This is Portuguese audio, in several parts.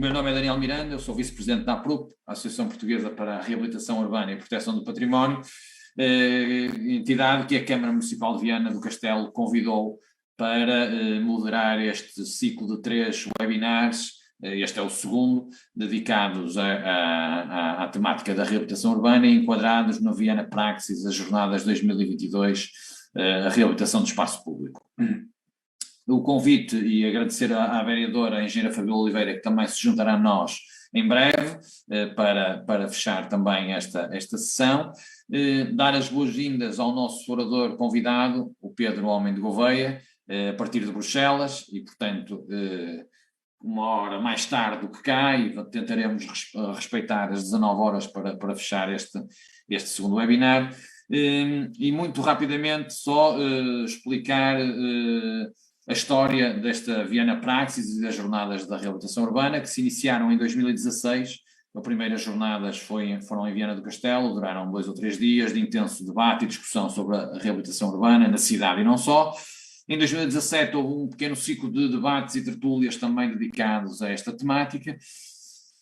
meu nome é Daniel Miranda, eu sou vice-presidente da APRUP, Associação Portuguesa para a Reabilitação Urbana e Proteção do Património, entidade que a Câmara Municipal de Viana do Castelo convidou para moderar este ciclo de 3 webinars, este é o segundo, dedicados à temática da reabilitação urbana e enquadrados no Viana Praxis, as jornadas 2022, a reabilitação do espaço público. O convite e agradecer à vereadora, a engenheira Fabiola Oliveira, que também se juntará a nós em breve, para fechar também esta sessão. Dar as boas-vindas ao nosso orador convidado, o Pedro Homem de Gouveia, a partir de Bruxelas, e portanto, uma hora mais tarde do que cá, e tentaremos respeitar as 19 horas para fechar este segundo webinar. E muito rapidamente só explicar a história desta Viana Praxis e das jornadas da reabilitação urbana, que se iniciaram em 2016. As primeiras jornadas foram em Viana do Castelo, duraram 2 ou 3 dias de intenso debate e discussão sobre a reabilitação urbana na cidade e não só. Em 2017 houve um pequeno ciclo de debates e tertúlias também dedicados a esta temática.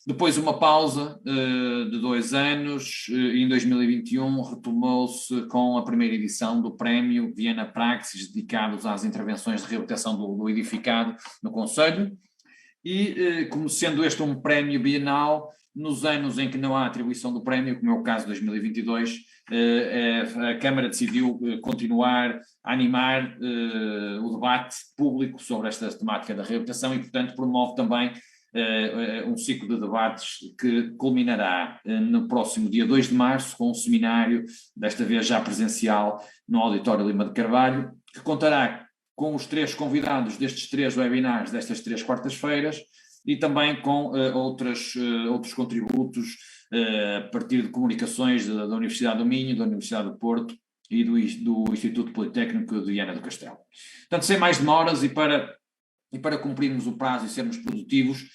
Depois uma pausa de 2 anos, em 2021 retomou-se com a primeira edição do Prémio Viana Praxis, dedicados às intervenções de reabilitação do edificado no Conselho, e como sendo este um prémio bienal, nos anos em que não há atribuição do prémio, como é o caso de 2022, a Câmara decidiu continuar a animar o debate público sobre esta temática da reabilitação e, portanto, promove também um ciclo de debates que culminará no próximo dia 2 de março com um seminário, desta vez já presencial, no Auditório Lima de Carvalho, que contará com os 3 convidados destes 3 webinars, destas 3 quartas-feiras, e também com outros contributos a partir de comunicações da Universidade do Minho, da Universidade do Porto e do Instituto Politécnico de Viana do Castelo. Portanto, sem mais demoras e para cumprirmos o prazo e sermos produtivos,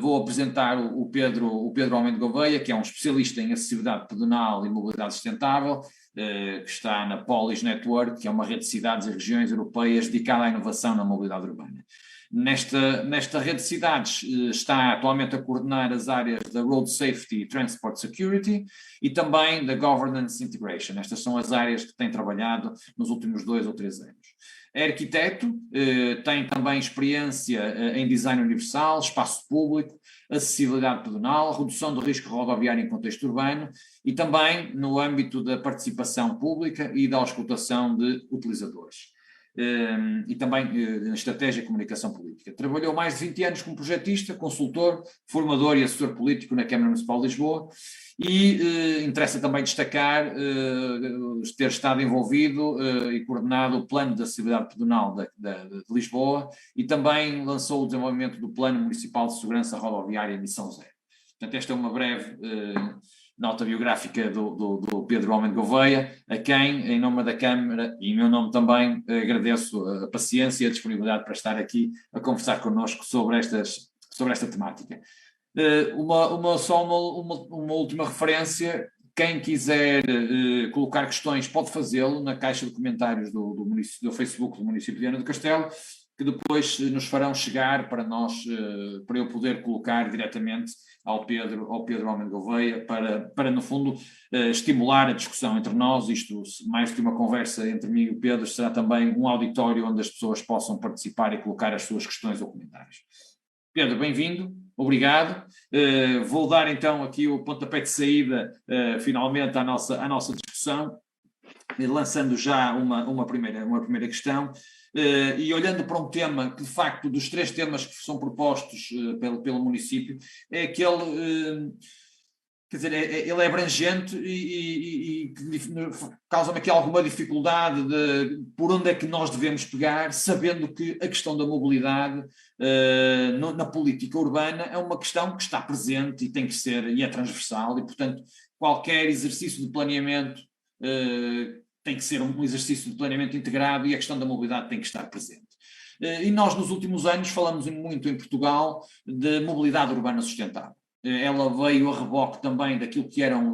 vou apresentar o Pedro Homem de Gouveia, que é um especialista em acessibilidade pedonal e mobilidade sustentável, que está na Polis Network, que é uma rede de cidades e regiões europeias dedicada à inovação na mobilidade urbana. Nesta rede de cidades está atualmente a coordenar as áreas da Road Safety e Transport Security e também da Governance Integration. Estas são as áreas que tem trabalhado nos últimos 2 ou 3 anos. É arquiteto, tem também experiência em design universal, espaço público, acessibilidade pedonal, redução do risco rodoviário em contexto urbano e também no âmbito da participação pública e da auscultação de utilizadores. E também na estratégia e comunicação política. Trabalhou mais de 20 anos como projetista, consultor, formador e assessor político na Câmara Municipal de Lisboa e interessa também destacar ter estado envolvido e coordenado o Plano de Acessibilidade Pedonal de Lisboa e também lançou o desenvolvimento do Plano Municipal de Segurança Rodoviária Emissão Zero. Portanto, esta é uma breve nota biográfica do Pedro Homem de Gouveia, a quem, em nome da Câmara e em meu nome também, agradeço a paciência e a disponibilidade para estar aqui a conversar connosco sobre esta temática. Uma última referência, quem quiser colocar questões pode fazê-lo na caixa de comentários do Facebook do município de Viana do Castelo, que depois nos farão chegar para eu poder colocar diretamente ao Pedro Homem de Gouveia, para no fundo estimular a discussão entre nós. Isto, mais que uma conversa entre mim e o Pedro, será também um auditório onde as pessoas possam participar e colocar as suas questões ou comentários. Pedro, bem-vindo, obrigado. Vou dar então aqui o pontapé de saída, finalmente, à nossa discussão, lançando já uma primeira questão. E olhando para um tema que, de facto, dos 3 temas que são propostos pelo município, é aquele, quer dizer, ele é abrangente e causa-me aqui alguma dificuldade de por onde é que nós devemos pegar, sabendo que a questão da mobilidade na política urbana é uma questão que está presente e tem que ser, e é transversal, e, portanto, qualquer exercício de planeamento tem que ser um exercício de planeamento integrado e a questão da mobilidade tem que estar presente. E nós, nos últimos anos, falamos muito em Portugal de mobilidade urbana sustentável. Ela veio a reboque também daquilo que eram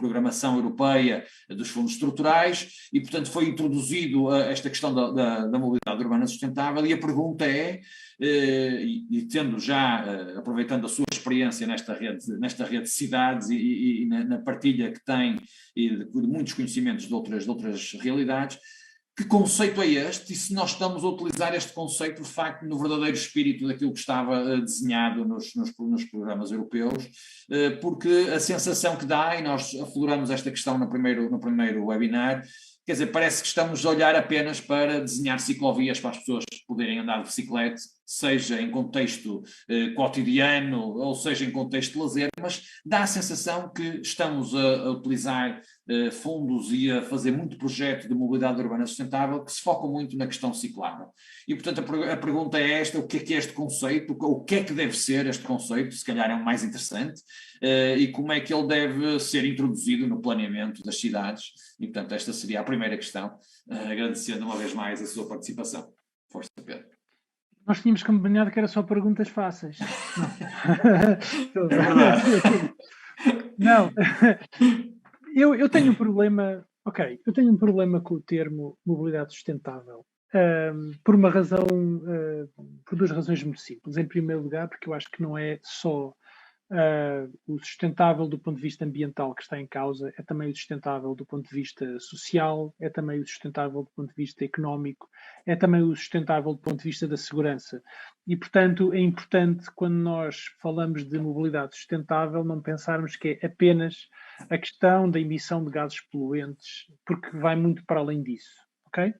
programação europeia dos fundos estruturais e, portanto, foi introduzido esta questão da mobilidade urbana sustentável e a pergunta é, e tendo já, aproveitando a sua experiência nesta rede de cidades e na partilha que tem e de muitos conhecimentos de outras realidades, que conceito é este e se nós estamos a utilizar este conceito de facto no verdadeiro espírito daquilo que estava desenhado nos programas europeus, porque a sensação que dá, e nós afloramos esta questão no primeiro webinar, quer dizer, parece que estamos a olhar apenas para desenhar ciclovias para as pessoas poderem andar de bicicleta, seja em contexto cotidiano ou seja em contexto de lazer, mas dá a sensação que estamos a utilizar fundos e a fazer muito projeto de mobilidade urbana sustentável que se foca muito na questão ciclável. E, portanto, a pergunta é esta: o que é este conceito? O que é que deve ser este conceito? Se calhar é o mais interessante. E como é que ele deve ser introduzido no planeamento das cidades? E, portanto, esta seria a primeira questão, agradecendo uma vez mais a sua participação. Força, Pedro. Nós tínhamos combinado que era só perguntas fáceis. Não. É verdade. Não. Eu tenho um problema, eu tenho um problema com o termo mobilidade sustentável. Por uma razão, por duas razões muito simples. Em primeiro lugar, porque eu acho que não é só o sustentável do ponto de vista ambiental que está em causa, é também o sustentável do ponto de vista social, é também o sustentável do ponto de vista económico, é também o sustentável do ponto de vista da segurança. E, portanto, é importante, quando nós falamos de mobilidade sustentável, não pensarmos que é apenas a questão da emissão de gases poluentes, porque vai muito para além disso, ok?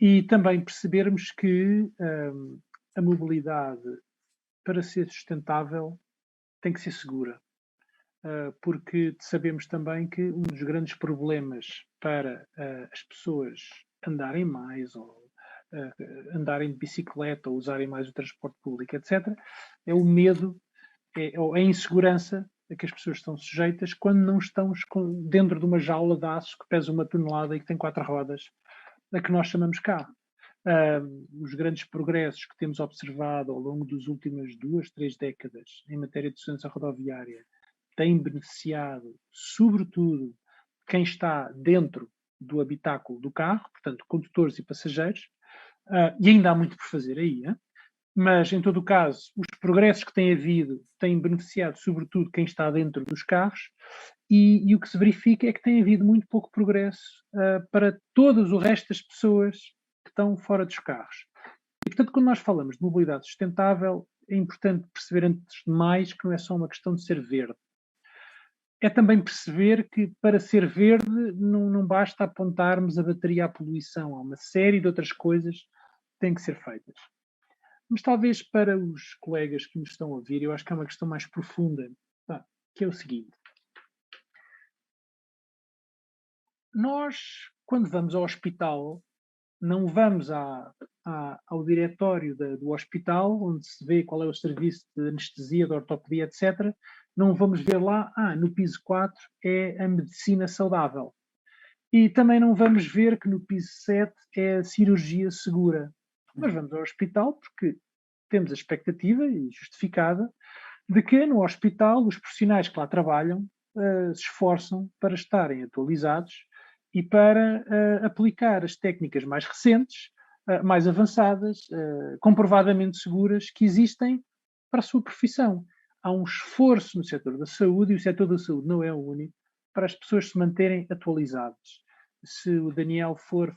E também percebermos que a mobilidade, para ser sustentável, tem que ser segura, porque sabemos também que um dos grandes problemas para as pessoas andarem mais ou andarem de bicicleta ou usarem mais o transporte público, etc., é o medo, ou a insegurança a que as pessoas estão sujeitas quando não estão dentro de uma jaula de aço que pesa 1 tonelada e que tem 4 rodas, a que nós chamamos carro. Os grandes progressos que temos observado ao longo das últimas 2, 3 décadas em matéria de segurança rodoviária têm beneficiado, sobretudo, quem está dentro do habitáculo do carro, portanto, condutores e passageiros, e ainda há muito por fazer aí, mas, em todo o caso, os progressos que têm havido têm beneficiado, sobretudo, quem está dentro dos carros, e o que se verifica é que tem havido muito pouco progresso para todas o resto das pessoas que estão fora dos carros. E, portanto, quando nós falamos de mobilidade sustentável, é importante perceber, antes de mais, que não é só uma questão de ser verde. É também perceber que, para ser verde, não basta apontarmos a bateria à poluição. Há uma série de outras coisas que têm que ser feitas. Mas talvez para os colegas que nos estão a ouvir, eu acho que é uma questão mais profunda, que é o seguinte. Nós, quando vamos ao hospital, não vamos ao diretório do hospital, onde se vê qual é o serviço de anestesia, de ortopedia, etc. Não vamos ver lá, no piso 4 é a medicina saudável. E também não vamos ver que no piso 7 é a cirurgia segura. Nós vamos ao hospital porque temos a expectativa, e justificada, de que no hospital os profissionais que lá trabalham se esforçam para estarem atualizados e para aplicar as técnicas mais recentes, mais avançadas, comprovadamente seguras, que existem para a sua profissão. Há um esforço no setor da saúde, e o setor da saúde não é o único, para as pessoas se manterem atualizadas. Se o Daniel for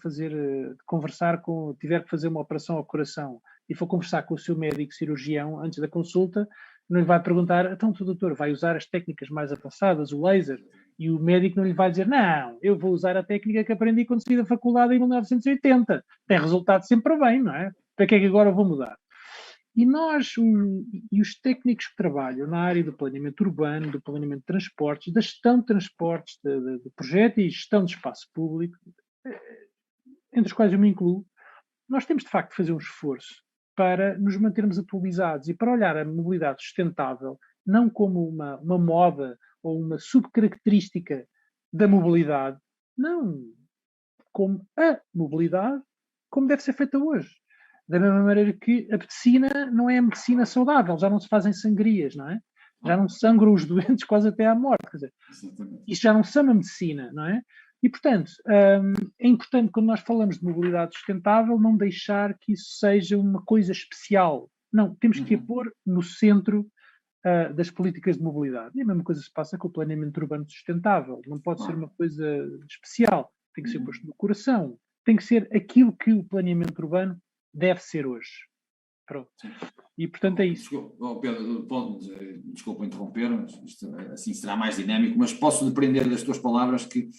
tiver que fazer uma operação ao coração e for conversar com o seu médico cirurgião antes da consulta, não lhe vai perguntar: então, o doutor vai usar as técnicas mais avançadas, o laser? E o médico não lhe vai dizer: não, eu vou usar a técnica que aprendi quando saí da faculdade em 1980. Tem resultado sempre bem, não é? Para que é que agora eu vou mudar? E os técnicos que trabalham na área do planeamento urbano, do planeamento de transportes, da gestão de transportes, de projeto e gestão de espaço público, entre os quais eu me incluo, nós temos de facto de fazer um esforço para nos mantermos atualizados e para olhar a mobilidade sustentável não como uma moda ou uma subcaracterística da mobilidade, não, como a mobilidade como deve ser feita hoje. Da mesma maneira que a medicina não é a medicina saudável, já não se fazem sangrias, não é? Já não sangram os doentes quase até à morte. Quer dizer, isto já não se chama medicina, não é? E, portanto, é importante, quando nós falamos de mobilidade sustentável, não deixar que isso seja uma coisa especial. Não, temos que a pôr no centro das políticas de mobilidade. E a mesma coisa se passa com o planeamento urbano sustentável. Não pode ser uma coisa especial. Tem que ser posto no coração. Tem que ser aquilo que o planeamento urbano deve ser hoje. Pronto. E, portanto, é isso. Desculpa interromper, mas isto assim será mais dinâmico, mas posso depreender das tuas palavras que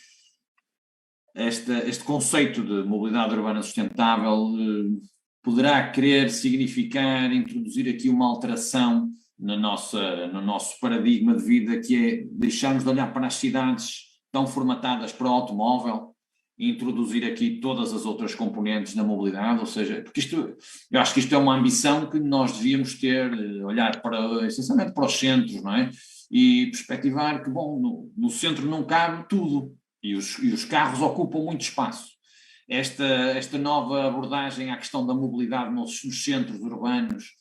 este conceito de mobilidade urbana sustentável poderá querer significar introduzir aqui uma alteração no nosso paradigma de vida, que é deixarmos de olhar para as cidades tão formatadas para o automóvel e introduzir aqui todas as outras componentes da mobilidade, ou seja, porque eu acho que isto é uma ambição que nós devíamos ter, olhar essencialmente para os centros, não é? E perspectivar que, bom, no centro não cabe tudo, e os carros ocupam muito espaço. Esta nova abordagem à questão da mobilidade nos centros urbanos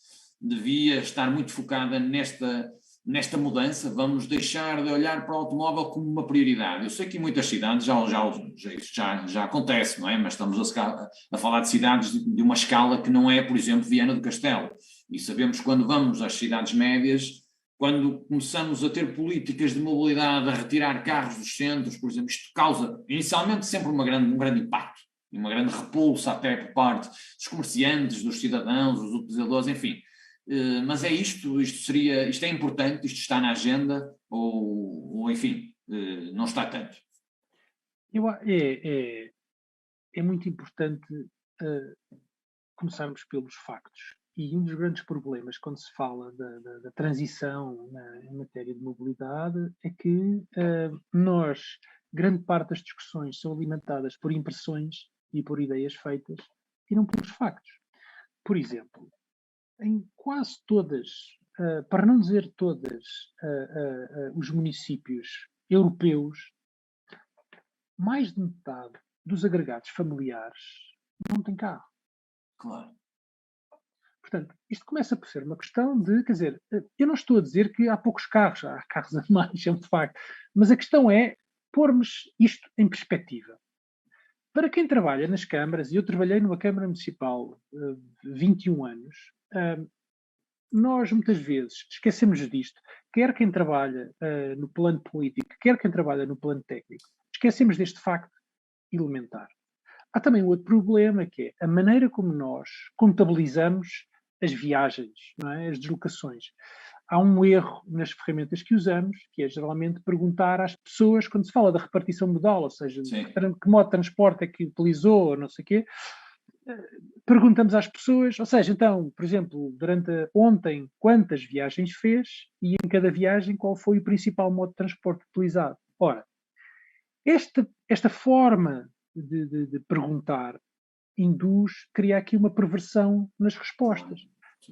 devia estar muito focada nesta mudança. Vamos deixar de olhar para o automóvel como uma prioridade. Eu sei que em muitas cidades já acontece, não é? Mas estamos a falar de cidades de uma escala que não é, por exemplo, Viana do Castelo. E sabemos que quando vamos às cidades médias, quando começamos a ter políticas de mobilidade, a retirar carros dos centros, por exemplo, isto causa inicialmente sempre um grande impacto, uma grande repulsa até por parte dos comerciantes, dos cidadãos, dos utilizadores, enfim. Mas é isto é importante, isto está na agenda, ou enfim, não está tanto? É muito importante começarmos pelos factos. E um dos grandes problemas quando se fala da transição em matéria de mobilidade é que grande parte das discussões são alimentadas por impressões e por ideias feitas e não pelos factos. Por exemplo, em quase todas, para não dizer todas, os municípios europeus, mais de metade dos agregados familiares não tem carro. Claro. Portanto, isto começa por ser uma questão de, quer dizer, eu não estou a dizer que há poucos carros, há carros a mais, é um facto, mas a questão é pormos isto em perspectiva. Para quem trabalha nas câmaras, e eu trabalhei numa Câmara Municipal 21 anos, nós muitas vezes esquecemos disto, quer quem trabalha no plano político, quer quem trabalha no plano técnico, esquecemos deste facto elementar. Há também outro problema, que é a maneira como nós contabilizamos as viagens, não é? As deslocações. Há um erro nas ferramentas que usamos, que é geralmente perguntar às pessoas, quando se fala da repartição modal, ou seja, que modo de transporte é que utilizou, ou não sei o quê, perguntamos às pessoas, ou seja, então, por exemplo, durante ontem, quantas viagens fez e em cada viagem qual foi o principal modo de transporte utilizado. Ora, esta forma de perguntar cria aqui uma perversão nas respostas.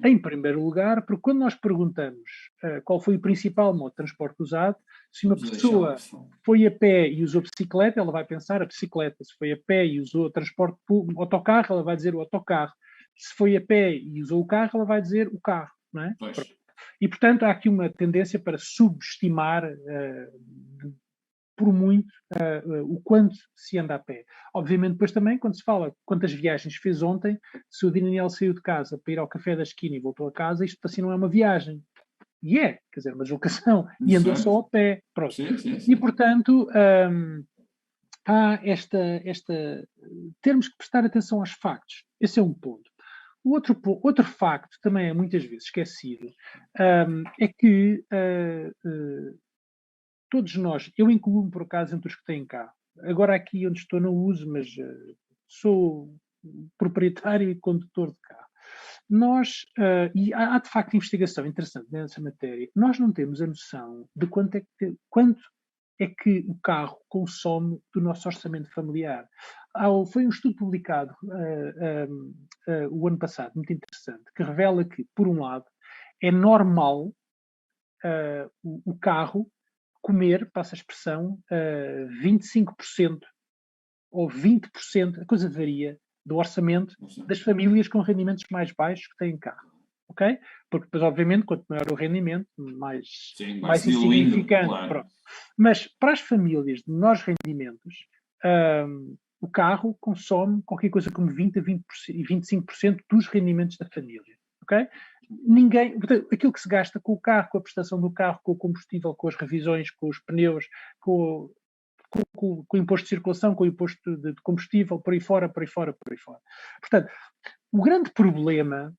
Em primeiro lugar, porque quando nós perguntamos qual foi o principal modo de transporte usado, se uma pessoa foi a pé e usou bicicleta, ela vai pensar a bicicleta. Se foi a pé e usou transporte público, autocarro, ela vai dizer o autocarro. Se foi a pé e usou o carro, ela vai dizer o carro, não é? E, portanto, há aqui uma tendência para subestimar por muito o quanto se anda a pé. Obviamente, depois também, quando se fala quantas viagens fez ontem, se o Daniel saiu de casa para ir ao café da esquina e voltou a casa, isto assim não é uma viagem. E quer dizer, uma deslocação. E andou só a pé. Pronto. Sim. E, portanto, há termos que prestar atenção aos factos. Esse é um ponto. O outro facto, também é muitas vezes esquecido, é que todos nós, eu incluo-me por acaso entre os que têm carro. Agora aqui onde estou não uso, mas sou proprietário e condutor de carro. Nós, e há de facto investigação interessante nessa matéria, nós não temos a noção de quanto é que o carro consome do nosso orçamento familiar. Foi um estudo publicado o ano passado, muito interessante, que revela que, por um lado, é normal o carro comer, passa a expressão, 25% ou 20%, a coisa varia, do orçamento das famílias com rendimentos mais baixos que têm carro. ok? Porque depois, obviamente, quanto maior o rendimento, mais mais insignificante. Claro. Mas para as famílias de menores rendimentos, o carro consome qualquer coisa como 20% a 20% e 25% dos rendimentos da família, ok? Portanto, aquilo que se gasta com o carro, com a prestação do carro, com o combustível, com as revisões, com os pneus, com o imposto de circulação, com o imposto de combustível, por aí fora. Portanto, o grande problema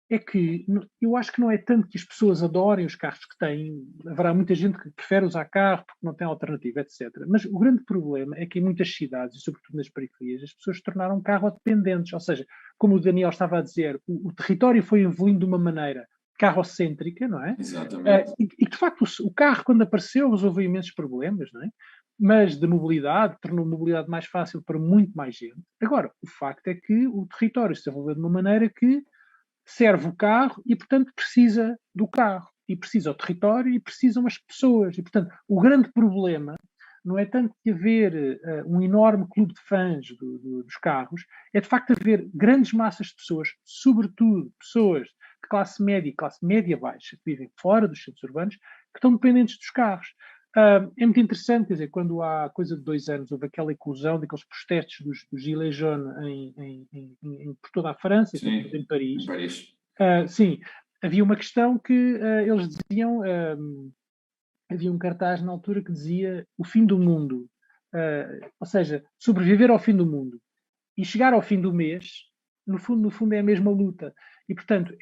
é que eu acho que não é tanto que as pessoas adorem os carros que têm, haverá muita gente que prefere usar carro porque não tem alternativa, etc. Mas o grande problema é que em muitas cidades, e sobretudo nas periferias, as pessoas se tornaram carro-dependentes, ou seja, como o Daniel estava a dizer, o território foi evoluindo de uma maneira carrocêntrica, não é? Exatamente. E de facto o carro, quando apareceu, resolveu imensos problemas, não é? Mas de mobilidade, tornou a mobilidade mais fácil para muito mais gente. Agora, o facto é que o território se desenvolveu de uma maneira que serve o carro e, portanto, precisa do carro. E precisa o território e precisam as pessoas. E, portanto, o grande problema não é tanto de haver um enorme clube de fãs dos carros, é de facto haver grandes massas de pessoas, sobretudo pessoas de classe média e classe média baixa, que vivem fora dos centros urbanos, que estão dependentes dos carros. É muito interessante, quer dizer, quando há coisa de 2 anos houve aquela eclosão daqueles protestos dos Gilets jaunes por toda a França, sim, em Paris. Em Paris. Sim, havia uma questão que eles diziam, havia um cartaz na altura que dizia o fim do mundo, ou seja, sobreviver ao fim do mundo e chegar ao fim do mês, no fundo é a mesma luta. E, portanto,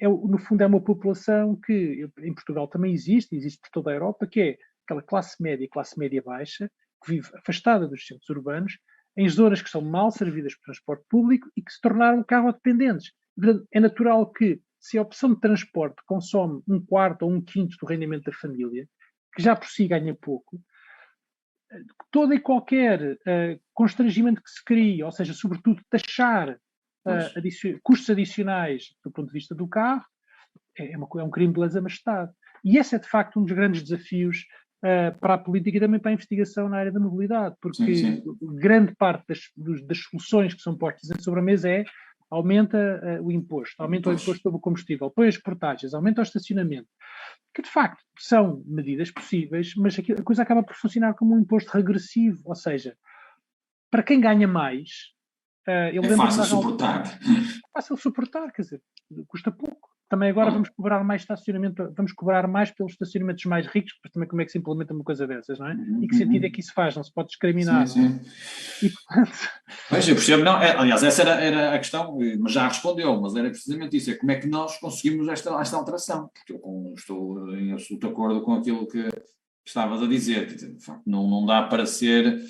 no fundo é uma população que em Portugal também existe por toda a Europa, que é aquela classe média baixa, que vive afastada dos centros urbanos, em zonas que são mal servidas por transporte público e que se tornaram carro-dependentes. É natural que, se a opção de transporte consome 1/4 ou 1/5 do rendimento da família, que já por si ganha pouco, todo e qualquer constrangimento que se crie, ou seja, sobretudo taxar custos adicionais do ponto de vista do carro, é um crime de lesa majestade. E esse é, de facto, um dos grandes desafios para a política e também para a investigação na área da mobilidade, porque sim. grande parte das soluções que são postas sobre a mesa é aumenta o imposto, aumenta o imposto sobre o combustível, põe as portagens, aumenta o estacionamento, que de facto são medidas possíveis, mas a coisa acaba por funcionar como um imposto regressivo, ou seja, para quem ganha mais, é fácil suportar. É fácil suportar, quer dizer, custa pouco. Também agora vamos cobrar mais estacionamento, vamos cobrar mais pelos estacionamentos mais ricos, porque também como é que se implementa uma coisa dessas, não é? E que sentido é que isso faz? Não se pode discriminar. Sim. E, portanto... Pois, eu percebo, não, aliás, essa era a questão, mas já respondeu, mas era precisamente isso, é como é que nós conseguimos esta alteração, porque eu estou em absoluto acordo com aquilo que estavas a dizer, de facto, não dá para ser...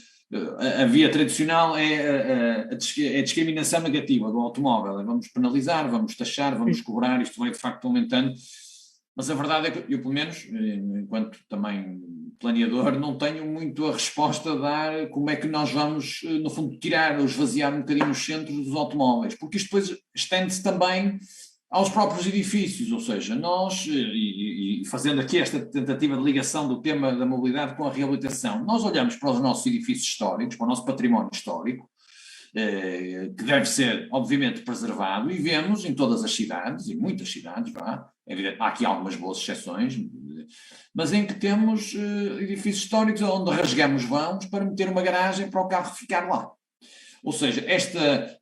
A via tradicional é a discriminação negativa do automóvel, vamos penalizar, vamos taxar, vamos cobrar, isto vai de facto aumentando, mas a verdade é que eu, pelo menos, enquanto também planeador, não tenho muito a resposta a dar como é que nós vamos, no fundo, tirar ou esvaziar um bocadinho os centros dos automóveis, porque isto depois estende-se também aos próprios edifícios, ou seja, nós, e fazendo aqui esta tentativa de ligação do tema da mobilidade com a reabilitação, nós olhamos para os nossos edifícios históricos, para o nosso património histórico, que deve ser, obviamente, preservado, e vemos em todas as cidades, em muitas cidades, é evidente, há aqui algumas boas exceções, mas em que temos edifícios históricos onde rasgamos vãos para meter uma garagem para o carro ficar lá. Ou seja, esta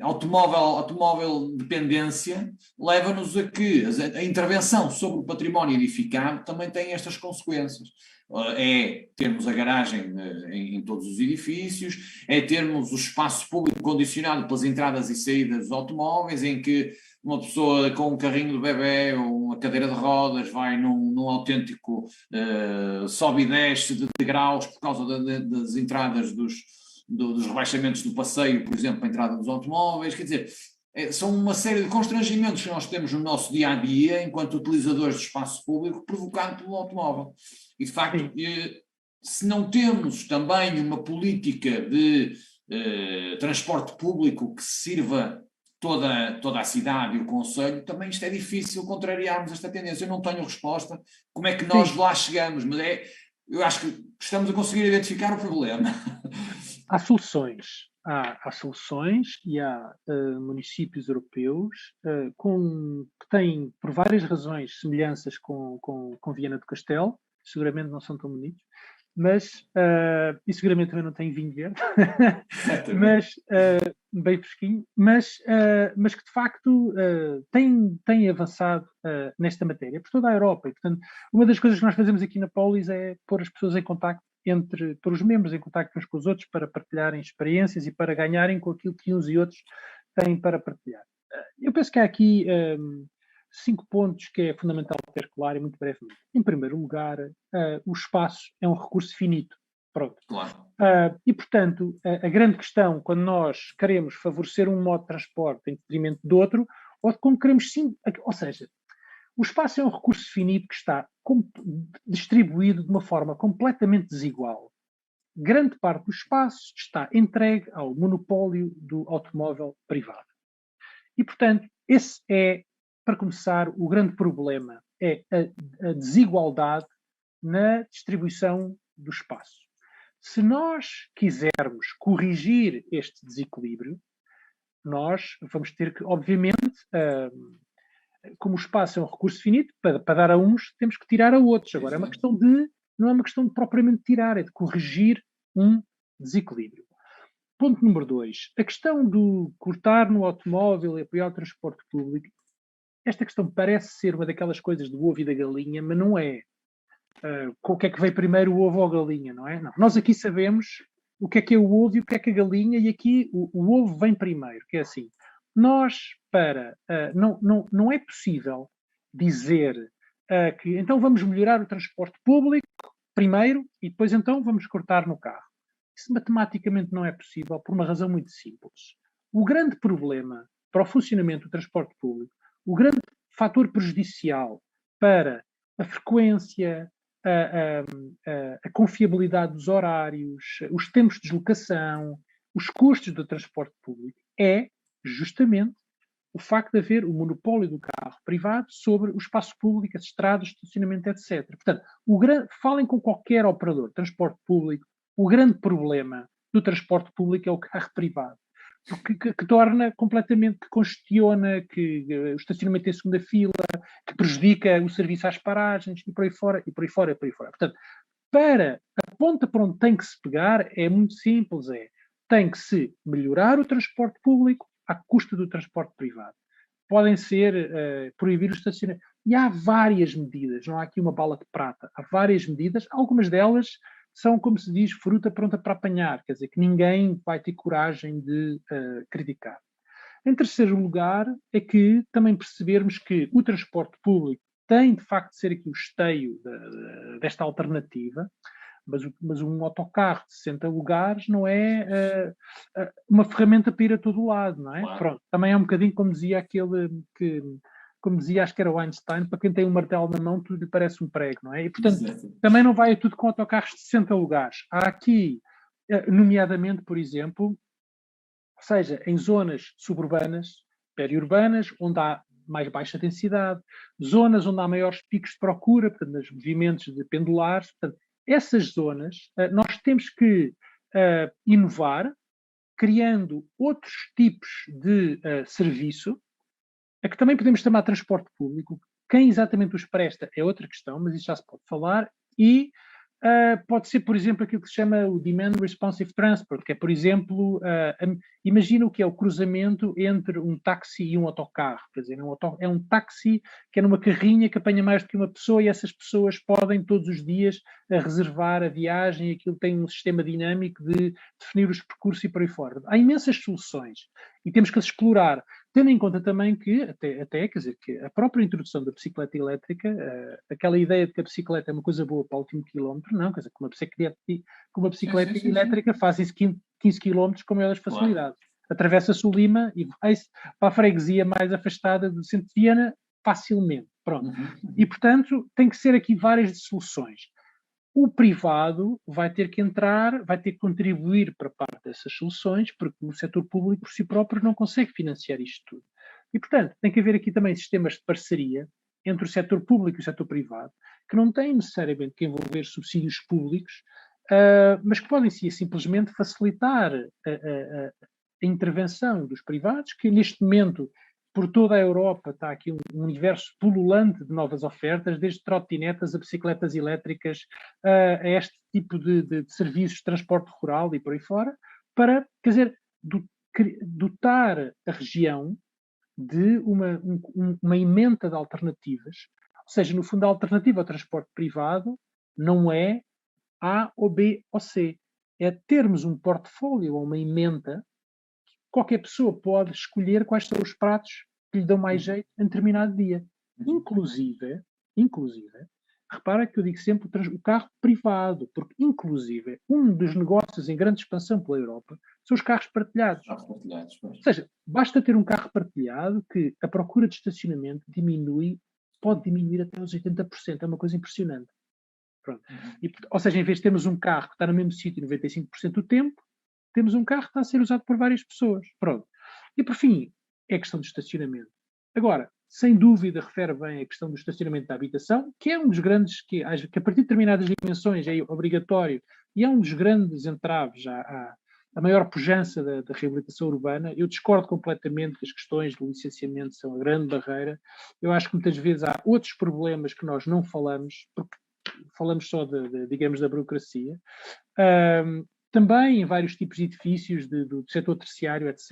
automóvel dependência leva-nos a que a intervenção sobre o património edificado também tem estas consequências. É termos a garagem em todos os edifícios, é termos o espaço público condicionado pelas entradas e saídas dos automóveis, em que uma pessoa com um carrinho de bebê ou uma cadeira de rodas vai num autêntico sobe e desce de degraus por causa das entradas dos rebaixamentos do passeio, por exemplo, para a entrada dos automóveis. Quer dizer, são uma série de constrangimentos que nós temos no nosso dia-a-dia enquanto utilizadores do espaço público provocado pelo automóvel. E, de facto, se não temos também uma política de transporte público que sirva toda a cidade e o concelho, também isto é difícil contrariarmos esta tendência. Eu não tenho resposta como é que nós lá chegamos, mas eu acho que estamos a conseguir identificar o problema. Há soluções. há soluções e há municípios europeus que têm, por várias razões, semelhanças com Viana do Castelo. Seguramente não são tão bonitos, mas, e seguramente também não têm vinho verde, mas, bem fresquinho, mas que de facto têm avançado nesta matéria por toda a Europa. E, portanto, uma das coisas que nós fazemos aqui na Polis é pôr as pessoas em contacto, pôr os membros em contacto uns com os outros para partilharem experiências e para ganharem com aquilo que uns e outros têm para partilhar. Eu penso que há aqui 5 pontos que é fundamental ter claro e muito brevemente. Em primeiro lugar, o espaço é um recurso finito. Pronto. Claro. E, portanto, a grande questão, quando nós queremos favorecer um modo de transporte em detrimento do outro, ou quando queremos sim, ou seja, o espaço é um recurso finito que está distribuído de uma forma completamente desigual. Grande parte do espaço está entregue ao monopólio do automóvel privado. E, portanto, esse é, para começar, o grande problema, é a desigualdade na distribuição do espaço. Se nós quisermos corrigir este desequilíbrio, nós vamos ter que, obviamente, como o espaço é um recurso finito, para dar a uns, temos que tirar a outros. Agora, não é uma questão de propriamente tirar, é de corrigir um desequilíbrio. Ponto número 2. A questão do cortar no automóvel e apoiar o transporte público. Esta questão parece ser uma daquelas coisas do ovo e da galinha, mas não é. O que é que veio primeiro, o ovo ou a galinha, não é? Não. Nós aqui sabemos o que é o ovo e o que é a galinha, e aqui o ovo vem primeiro, que é assim. Nós, não é possível dizer que então vamos melhorar o transporte público primeiro e depois então vamos cortar no carro. Isso matematicamente não é possível por uma razão muito simples. O grande problema para o funcionamento do transporte público, o grande fator prejudicial para a frequência, a confiabilidade dos horários, os tempos de deslocação, os custos do transporte público, é justamente o facto de haver o monopólio do carro privado sobre o espaço público, as estradas, estacionamento, etc. Portanto, falem com qualquer operador de transporte público, o grande problema do transporte público é o carro privado, que torna completamente, que congestiona, que o estacionamento em segunda fila, que prejudica o serviço às paragens, e por aí fora, e por aí fora, e por aí fora. Portanto, a ponta para onde tem que se pegar é muito simples, tem que se melhorar o transporte público à custa do transporte privado. Podem ser proibir o estacionamento. E há várias medidas, não há aqui uma bala de prata. Há várias medidas, algumas delas são, como se diz, fruta pronta para apanhar, quer dizer, que ninguém vai ter coragem de criticar. Em terceiro lugar, é que também percebermos que o transporte público tem, de facto, de ser aqui o esteio desta alternativa, mas um autocarro de 60 lugares não é uma ferramenta para ir a todo lado, não é? Claro. Pronto, também é um bocadinho como dizia como dizia, acho que era o Einstein, para quem tem um martelo na mão, tudo lhe parece um prego, não é? E, portanto, também não vai a tudo com autocarros de 60 lugares. Há aqui, nomeadamente, por exemplo, ou seja, em zonas suburbanas, periurbanas, onde há mais baixa densidade, zonas onde há maiores picos de procura, portanto, nos movimentos de pendulares. Portanto, essas zonas, nós temos que inovar, criando outros tipos de serviço, a que também podemos chamar transporte público. Quem exatamente os presta é outra questão, mas isso já se pode falar. E pode ser, por exemplo, aquilo que se chama o Demand Responsive Transport, que é, por exemplo, imagina o que é o cruzamento entre um táxi e um autocarro. Quer dizer, é um táxi que é numa carrinha que apanha mais do que uma pessoa e essas pessoas podem todos os dias reservar a viagem, aquilo tem um sistema dinâmico de definir os percursos e por aí fora. Há imensas soluções e temos que as explorar, tendo em conta também que, quer dizer, que a própria introdução da bicicleta elétrica, aquela ideia de que a bicicleta é uma coisa boa para o último quilómetro, não, quer dizer, que uma bicicleta elétrica faz-se 15 quilómetros com maiores facilidades. Claro. Atravessa-se o Lima e vai-se para a freguesia mais afastada do centro de Viana facilmente. Pronto. E, portanto, tem que ser aqui várias soluções. O privado vai ter que entrar, vai ter que contribuir para parte dessas soluções, porque o setor público por si próprio não consegue financiar isto tudo. E, portanto, tem que haver aqui também sistemas de parceria entre o setor público e o setor privado, que não têm necessariamente que envolver subsídios públicos, mas que podem simplesmente facilitar a intervenção dos privados, que neste momento, por toda a Europa, está aqui um universo pululante de novas ofertas, desde trotinetas a bicicletas elétricas, a este tipo de serviços de transporte rural e por aí fora, para, quer dizer, dotar a região de uma emenda de alternativas. Ou seja, no fundo, a alternativa ao transporte privado não é A ou B ou C. É termos um portfólio ou uma emenda que qualquer pessoa pode escolher quais são os pratos que lhe dão mais jeito em determinado dia. Inclusive, repara que eu digo sempre o carro privado, porque inclusive um dos negócios em grande expansão pela Europa são os carros partilhados. Ou seja, basta ter um carro partilhado que a procura de estacionamento pode diminuir até os 80%. É uma coisa impressionante. Pronto. Ou seja, em vez de termos um carro que está no mesmo sítio 95% do tempo, temos um carro que está a ser usado por várias pessoas. Pronto. E por fim, é a questão do estacionamento. Agora, sem dúvida, refere bem a questão do estacionamento da habitação, que é um dos grandes, que a partir de determinadas dimensões é obrigatório e é um dos grandes entraves à maior pujança da reabilitação urbana. Eu discordo completamente que as questões do licenciamento são a grande barreira. Eu acho que muitas vezes há outros problemas que nós não falamos, porque falamos só, digamos, da burocracia. Também em vários tipos de edifícios do setor terciário, etc.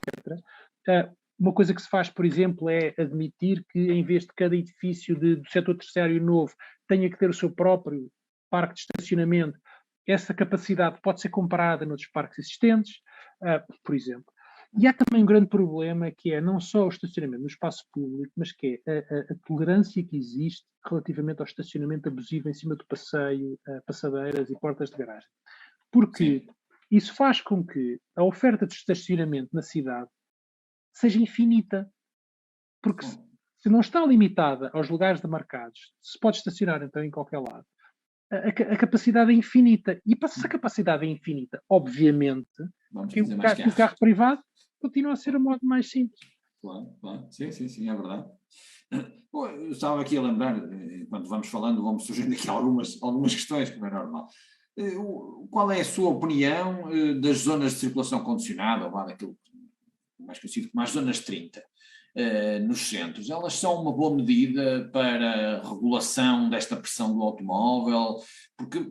Uma coisa que se faz, por exemplo, é admitir que em vez de cada edifício do setor terciário novo tenha que ter o seu próprio parque de estacionamento, essa capacidade pode ser comparada noutros parques existentes, por exemplo. E há também um grande problema que é não só o estacionamento no espaço público, mas que é a tolerância que existe relativamente ao estacionamento abusivo em cima do passeio, passadeiras e portas de garagem. Porque isso faz com que a oferta de estacionamento na cidade seja infinita. Porque se não está limitada aos lugares demarcados, se pode estacionar então em qualquer lado, a capacidade é infinita. E para se a capacidade é infinita, obviamente, que o carro privado continua a ser o modo mais simples. Claro. Sim, é verdade. Eu estava aqui a lembrar, quando vamos falando, vamos surgindo aqui algumas questões, como é normal. Qual é a sua opinião das zonas de circulação condicionada, ou daquilo mais conhecido como as zonas 30, nos centros? Elas são uma boa medida para a regulação desta pressão do automóvel? Porque,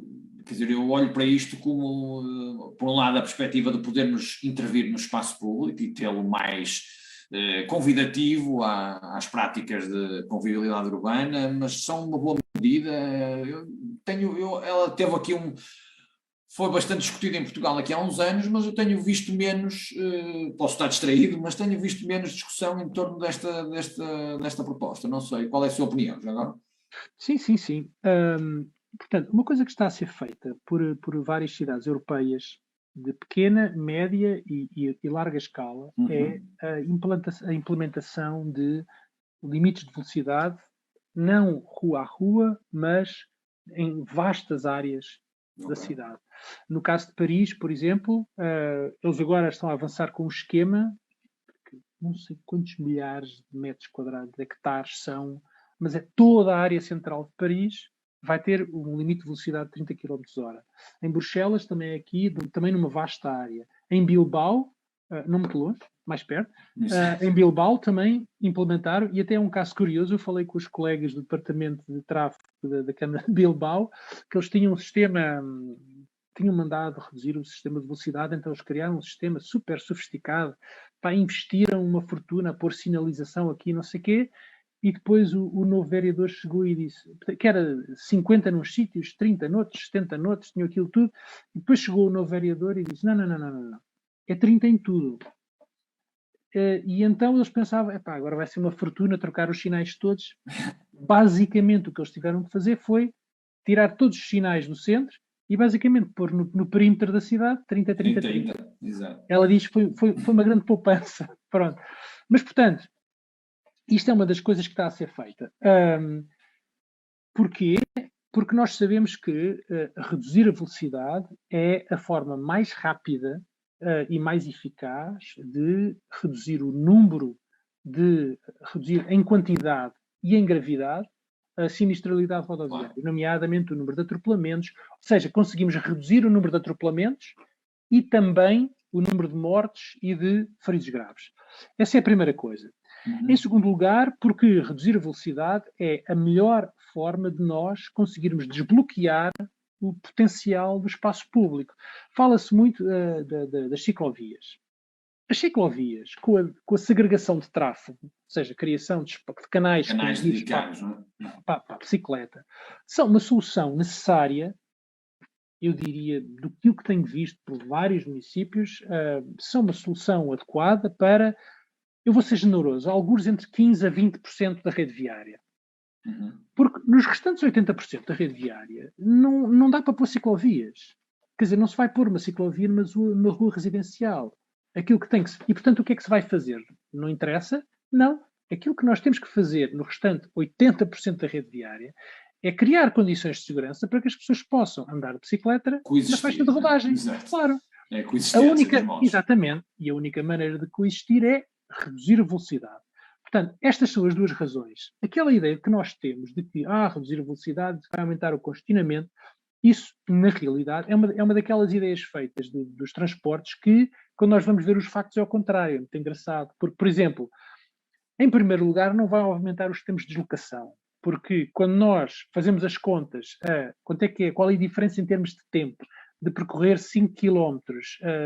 quer dizer, eu olho para isto como, por um lado, a perspectiva de podermos intervir no espaço público e tê-lo mais convidativo às práticas de convivialidade urbana, mas são uma boa medida. Ela teve aqui foi bastante discutida em Portugal aqui há uns anos, mas eu tenho visto menos, posso estar distraído, mas tenho visto menos discussão em torno desta proposta. Não sei, qual é a sua opinião, já agora? Sim. Portanto, uma coisa que está a ser feita por várias cidades europeias de pequena, média e larga escala é a implementação de limites de velocidade, não rua a rua, mas em vastas áreas da cidade. No caso de Paris, por exemplo, eles agora estão a avançar com um esquema que não sei quantos milhares de metros quadrados, de hectares são, mas é toda a área central de Paris vai ter um limite de velocidade de 30 km/h. Em Bruxelas, também aqui, também numa vasta área. Em Bilbao, não muito longe, mais perto, em Bilbao também implementaram, e até é um caso curioso, eu falei com os colegas do Departamento de Tráfego da Câmara de Bilbao, que eles tinham um sistema, tinham mandado reduzir o sistema de velocidade, então eles criaram um sistema super sofisticado, investiram uma fortuna a pôr sinalização aqui, não sei o quê, e depois o novo vereador chegou e disse que era 50 nos sítios, 30 noutros, 70 noutros, tinha aquilo tudo. E depois chegou o novo vereador e disse, não. É 30 em tudo. E então eles pensavam, agora vai ser uma fortuna trocar os sinais todos. Basicamente o que eles tiveram que fazer foi tirar todos os sinais do centro e basicamente pôr no perímetro da cidade 30. Exato. Ela diz que foi uma grande poupança. Pronto. Mas, portanto, isto é uma das coisas que está a ser feita. Porquê? Porque nós sabemos que reduzir a velocidade é a forma mais rápida e mais eficaz de reduzir o número, reduzir em quantidade e em gravidade a sinistralidade rodoviária, nomeadamente o número de atropelamentos, ou seja, conseguimos reduzir o número de atropelamentos e também o número de mortes e de feridos graves. Essa é a primeira coisa. Em segundo lugar, porque reduzir a velocidade é a melhor forma de nós conseguirmos desbloquear o potencial do espaço público. Fala-se muito das ciclovias. As ciclovias, com a segregação de tráfego, ou seja, a criação de canais dedicados para a bicicleta, são uma solução necessária, eu diria, do que tenho visto por vários municípios, são uma solução adequada para, eu vou ser generoso, alguns entre 15% a 20% da rede viária. Porque nos restantes 80% da rede viária não dá para pôr ciclovias. Quer dizer, não se vai pôr uma ciclovia numa rua residencial. Aquilo que tem que se... E, portanto, o que é que se vai fazer? Não interessa? Não. Aquilo que nós temos que fazer no restante 80% da rede viária é criar condições de segurança para que as pessoas possam andar de bicicleta na faixa de rodagem. Exato. Claro. É a coexistência. Exatamente. E a única maneira de coexistir é reduzir a velocidade. Portanto, estas são as duas razões. Aquela ideia que nós temos de que reduzir a velocidade vai aumentar o congestionamento, isso, na realidade, é uma daquelas ideias feitas dos transportes que, quando nós vamos ver os factos, é ao contrário. É muito engraçado. Porque, por exemplo, em primeiro lugar, não vai aumentar os tempos de deslocação. Porque quando nós fazemos as contas, qual é a diferença em termos de tempo de percorrer 5 km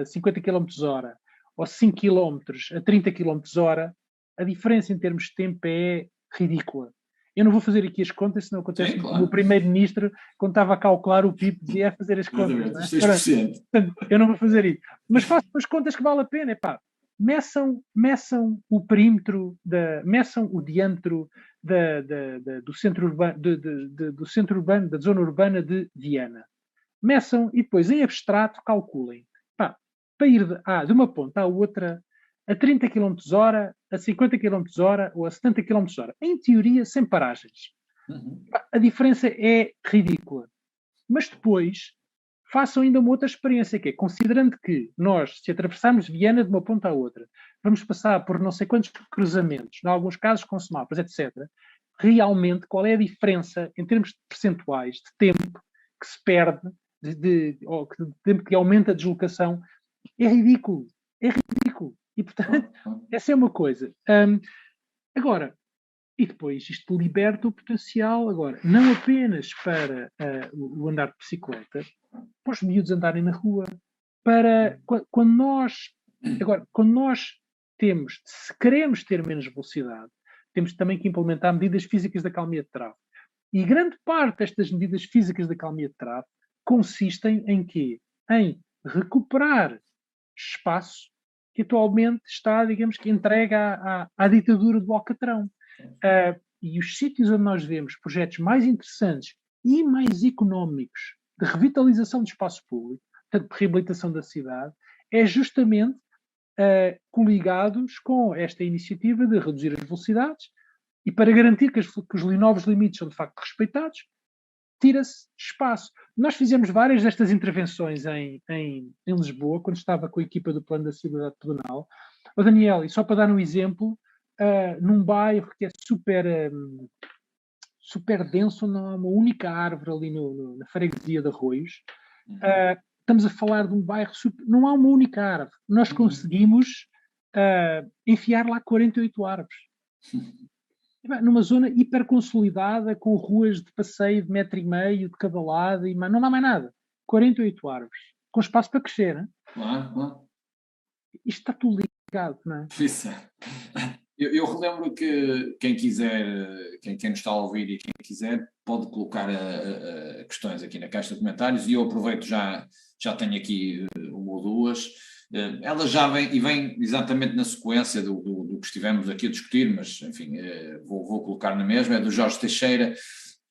a 50 km hora ou 5 km a 30 km hora, a diferença em termos de tempo é ridícula. Eu não vou fazer aqui as contas, senão acontece como o primeiro-ministro, quando estava a calcular o PIB, dizia a fazer as contas. Não é? Portanto, eu não vou fazer isso. Mas façam as contas que vale a pena. Meçam o perímetro, meçam o diâmetro do centro urbano, da zona urbana de Viana. Meçam e depois, em abstrato, calculem. Para ir de uma ponta à outra, a 30 km hora, a 50 km hora ou a 70 km hora. Em teoria, sem paragens. A diferença é ridícula. Mas depois, façam ainda uma outra experiência, que é, considerando que nós, se atravessarmos Viana de uma ponta à outra, vamos passar por não sei quantos cruzamentos, em alguns casos com semáforos, etc., realmente, qual é a diferença, em termos percentuais, de tempo que se perde, ou de tempo que aumenta a deslocação? É ridículo. É ridículo. E, portanto, essa é uma coisa. Agora, e depois isto liberta o potencial, agora, não apenas para o andar de bicicleta, para os miúdos andarem na rua, quando nós temos, se queremos ter menos velocidade, temos também que implementar medidas físicas da calmia de tráfego. E grande parte destas medidas físicas da calmia de tráfego consistem em quê? Em recuperar espaço que atualmente está, digamos que, entregue à ditadura do Alcatrão. E os sítios onde nós vemos projetos mais interessantes e mais económicos de revitalização do espaço público, portanto, de reabilitação da cidade, é justamente coligados com esta iniciativa de reduzir as velocidades e para garantir que os novos limites são de facto respeitados, tira-se espaço. Nós fizemos várias destas intervenções em Lisboa, quando estava com a equipa do Plano da Cidade Pedonal. Daniel, e só para dar um exemplo, num bairro que é super denso, não há uma única árvore ali na freguesia de Arroios. Estamos a falar de um bairro não há uma única árvore. Nós conseguimos enfiar lá 48 árvores. Numa zona hiper consolidada, com ruas de passeio de 1,5 metro de cada lado, e não dá mais nada. 48 árvores. Com espaço para crescer. Não é? Claro. Isto está tudo ligado, não é? Isso. Eu relembro que quem quiser, quem nos está a ouvir e quem quiser, pode colocar questões aqui na caixa de comentários, e eu aproveito, já tenho aqui uma ou duas. Elas já vêm exatamente na sequência do que estivemos aqui a discutir, mas enfim, vou colocar na mesma. É do Jorge Teixeira,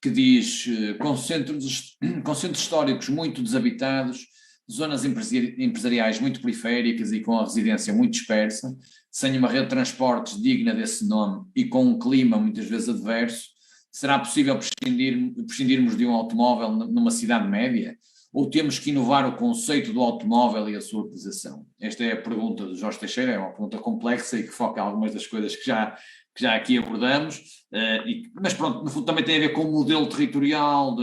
que diz: com centros históricos muito desabitados, zonas empresariais muito periféricas e com a residência muito dispersa, sem uma rede de transportes digna desse nome e com um clima muitas vezes adverso, será possível prescindirmos de um automóvel numa cidade média? Ou temos que inovar o conceito do automóvel e a sua utilização? Esta é a pergunta do Jorge Teixeira, é uma pergunta complexa e que foca algumas das coisas que que já aqui abordamos, mas pronto, no fundo também tem a ver com o modelo territorial,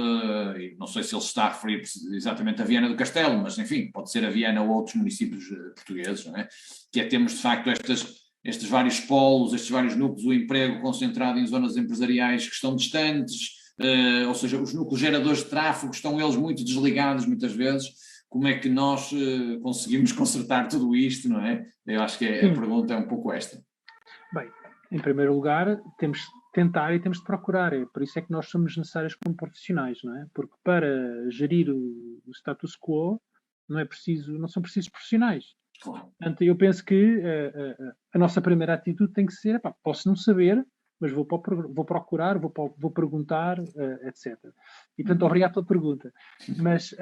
não sei se ele está a referir exatamente a Viana do Castelo, mas enfim, pode ser a Viana ou outros municípios portugueses, não é? Que é termos de facto estes vários polos, estes vários núcleos, o emprego concentrado em zonas empresariais que estão distantes, ou seja, os núcleos geradores de tráfego estão eles muito desligados muitas vezes. Como é que nós conseguimos consertar tudo isto, não é? Eu acho que a pergunta é um pouco esta. Bem, em primeiro lugar, temos de tentar e temos de procurar. É por isso é que nós somos necessários como profissionais, não é? Porque para gerir o status quo não são precisos profissionais. Claro. Portanto, eu penso que a nossa primeira atitude tem que ser, posso não saber, mas vou procurar, vou perguntar, etc. E, portanto, obrigado pela pergunta. Mas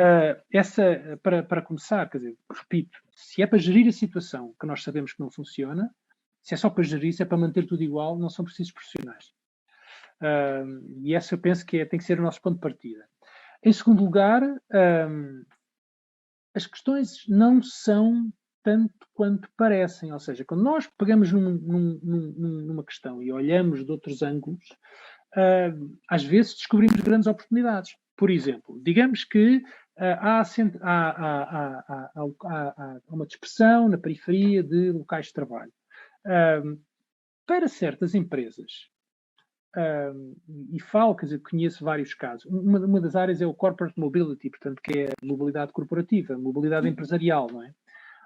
para começar, quer dizer, repito, se é para gerir a situação que nós sabemos que não funciona, se é só para gerir, se é para manter tudo igual, não são precisos profissionais. E essa eu penso que tem que ser o nosso ponto de partida. Em segundo lugar, as questões não são tanto quanto parecem, ou seja, quando nós pegamos numa questão e olhamos de outros ângulos, às vezes descobrimos grandes oportunidades. Por exemplo, digamos que há uma dispersão na periferia de locais de trabalho. Para certas empresas, e falo, quer dizer, conheço vários casos. Uma das áreas é o corporate mobility, portanto, que é a mobilidade corporativa, mobilidade empresarial, não é?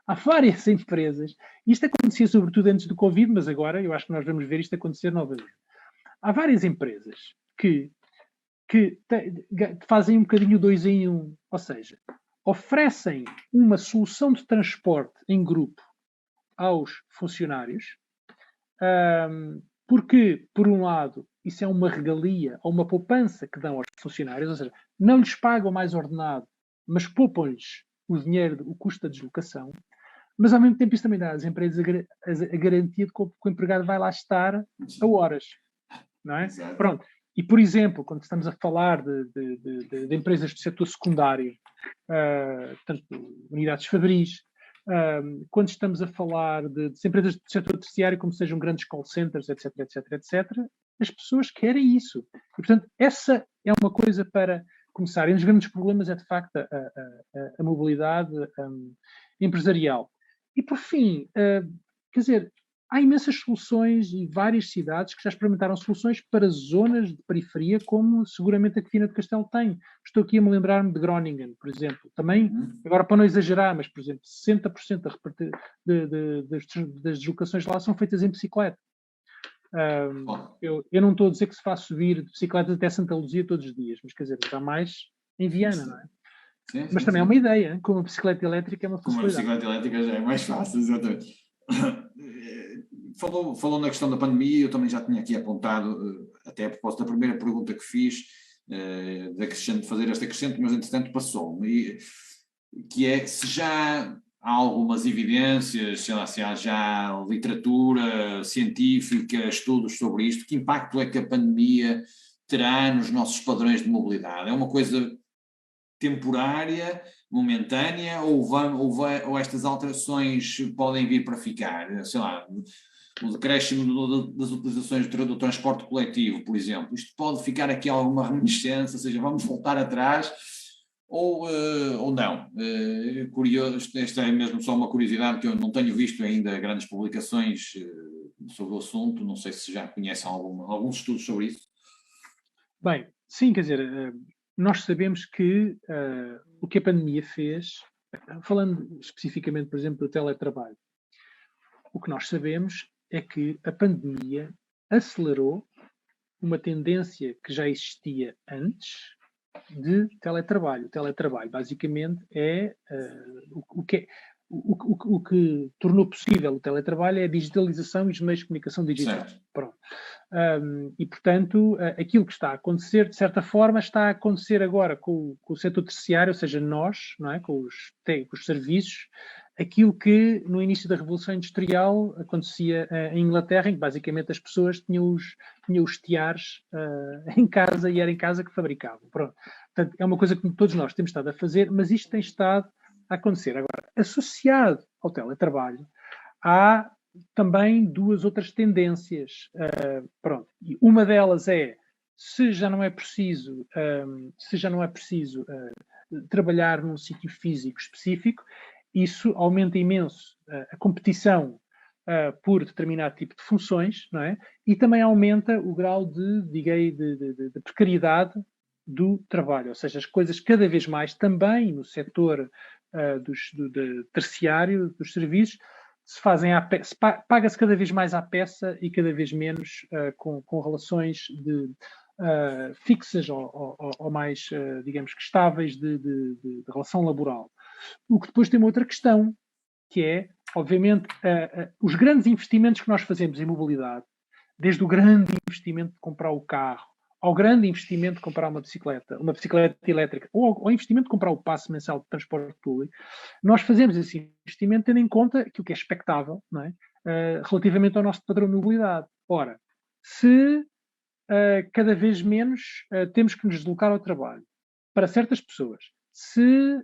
Há várias empresas, isto acontecia sobretudo antes do Covid, mas agora eu acho que nós vamos ver isto acontecer novamente. Há várias empresas que fazem um bocadinho 2 em 1, ou seja, oferecem uma solução de transporte em grupo aos funcionários, porque, por um lado, isso é uma regalia ou uma poupança que dão aos funcionários, ou seja, não lhes pagam mais ordenado, mas poupam-lhes o dinheiro, o custo da deslocação. Mas, ao mesmo tempo, isso também dá às empresas a garantia de que o empregado vai lá estar a horas. Não é? Exato. Pronto. E, por exemplo, quando estamos a falar de empresas do setor secundário, portanto, unidades fabris, quando estamos a falar de empresas do setor terciário, como sejam grandes call centers, etc., as pessoas querem isso. E, portanto, essa é uma coisa para começar. E um dos grandes problemas é, de facto, a mobilidade empresarial. E, por fim, quer dizer, há imensas soluções e várias cidades que já experimentaram soluções para zonas de periferia, como seguramente a que Viana do Castelo tem. Estou aqui a me lembrar-me de Groningen, por exemplo. Também, agora para não exagerar, mas, por exemplo, 60% das deslocações lá são feitas em bicicleta. Eu não estou a dizer que se faz subir de bicicletas até Santa Luzia todos os dias, mas, quer dizer, está mais em Viana, não é? Sim, mas também é uma ideia, com uma bicicleta elétrica é uma facilidade. Com uma bicicleta elétrica já é mais fácil, exatamente. Falou na questão da pandemia, eu também já tinha aqui apontado, até a propósito da primeira pergunta que fiz, de fazer este acrescento, mas entretanto passou-me, que é se já há algumas evidências, sei lá, se há já literatura científica, estudos sobre isto, que impacto é que a pandemia terá nos nossos padrões de mobilidade? É uma coisa temporária, momentânea, ou estas alterações podem vir para ficar? Sei lá, o decréscimo das utilizações do transporte coletivo, por exemplo, isto pode ficar aqui alguma reminiscência, ou seja, vamos voltar atrás, ou não? Curioso, esta é mesmo só uma curiosidade, que eu não tenho visto ainda grandes publicações sobre o assunto, não sei se já conhecem alguns estudos sobre isso. Bem, sim, quer dizer, nós sabemos que o que a pandemia fez, falando especificamente, por exemplo, do teletrabalho, o que nós sabemos é que a pandemia acelerou uma tendência que já existia antes de teletrabalho. O teletrabalho, basicamente, é o que tornou possível o teletrabalho é a digitalização e os meios de comunicação digitais. Pronto. E, portanto, aquilo que está a acontecer, de certa forma, está a acontecer agora com o setor terciário, ou seja, nós, não é? com os serviços, aquilo que no início da Revolução Industrial acontecia em Inglaterra, em que basicamente as pessoas tinham os tiares em casa e era em casa que fabricavam. Pronto. Portanto, é uma coisa que todos nós temos estado a fazer, mas isto tem estado a acontecer. Agora, associado ao teletrabalho, há também duas outras tendências. Pronto. E uma delas é, se já não é preciso trabalhar num sítio físico específico, isso aumenta imenso a competição por determinado tipo de funções, não é? E também aumenta o grau de precariedade do trabalho, ou seja, as coisas cada vez mais, também no setor terciário dos serviços, paga-se cada vez mais à peça e cada vez menos com relações fixas ou mais, digamos que estáveis de relação laboral. O que depois tem uma outra questão, que é, obviamente, os grandes investimentos que nós fazemos em mobilidade, desde o grande investimento de comprar o carro, ao grande investimento de comprar uma bicicleta elétrica, ou ao investimento de comprar o passe mensal de transporte público, nós fazemos esse investimento tendo em conta aquilo que é expectável, não é? Relativamente ao nosso padrão de mobilidade. Ora, se cada vez menos temos que nos deslocar ao trabalho, para certas pessoas, se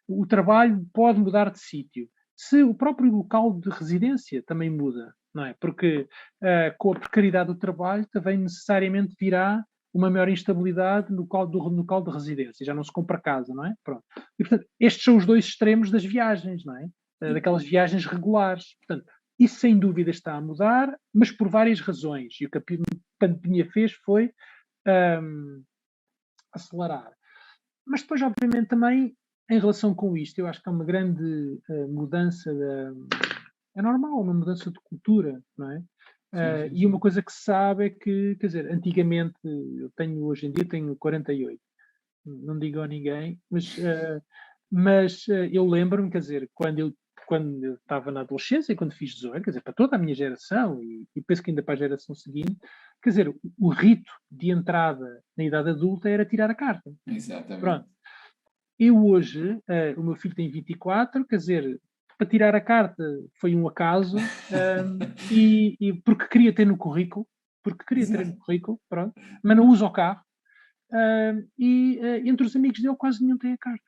o trabalho pode mudar de sítio, se o próprio local de residência também muda, não é? Porque com a precariedade do trabalho também necessariamente virá uma maior instabilidade no local de residência, já não se compra casa, não é? Pronto. E, portanto, estes são os dois extremos das viagens, não é? Daquelas viagens regulares. Portanto, isso sem dúvida está a mudar, mas por várias razões. E o que a pandemia fez foi acelerar. Mas depois, obviamente, também, em relação com isto, eu acho que há uma grande mudança é normal, uma mudança de cultura, não é? Sim. E uma coisa que se sabe é que, quer dizer, antigamente, hoje em dia tenho 48, não digo a ninguém, mas eu lembro-me, quer dizer, quando eu estava na adolescência, quando fiz 18, quer dizer, para toda a minha geração, e penso que ainda para a geração seguinte, quer dizer, o rito de entrada na idade adulta era tirar a carta. Exatamente. Pronto. Eu hoje, o meu filho tem 24, quer dizer, para tirar a carta foi um acaso, e porque queria ter no currículo, pronto, mas não usa o carro, e entre os amigos dele quase nenhum tem a carta.